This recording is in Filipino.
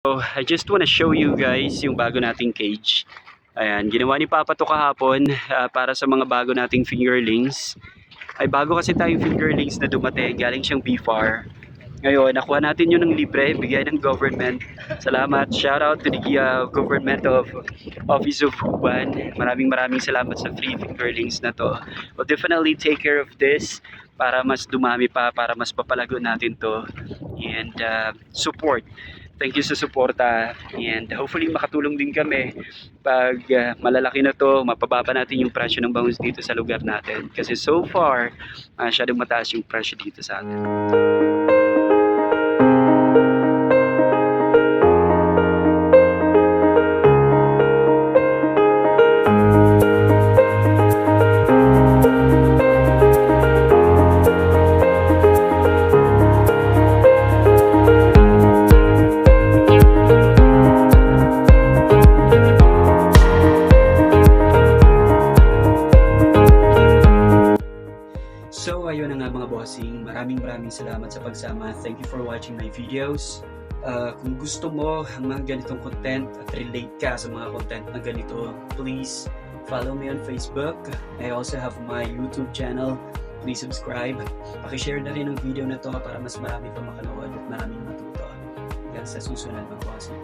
So, I just wanna show you guys yung bago nating cage. Ayan, ginawa ni Papa to kahapon para sa mga bago nating fingerlings. Ay bago kasi tayong fingerlings na dumating, galing siyang BFAR. Ngayon, nakuha natin yun ng libre, bigay ng government. Salamat, shout out to the government of Office of Huban. Maraming salamat sa free fingerlings na to. We'll definitely take care of this para mas dumami pa, para mas papalago natin to. And support. Thank you sa suporta, and hopefully makatulong din kami pag malalaki na to, mapababa natin yung presyo ng bangus dito sa lugar natin kasi so far masyadong mataas yung presyo dito sa atin. So ayun na nga mga bossing, maraming salamat sa pagsama. Thank you for watching my videos. Kung gusto mo ang mga ganitong content at relate ka sa mga content na ganito, please follow me on Facebook. I also have my YouTube channel. Please subscribe. Pakishare na rin ang video na to para mas marami pa makanood at maraming matuto. Hanggang sa susunod mga bossing.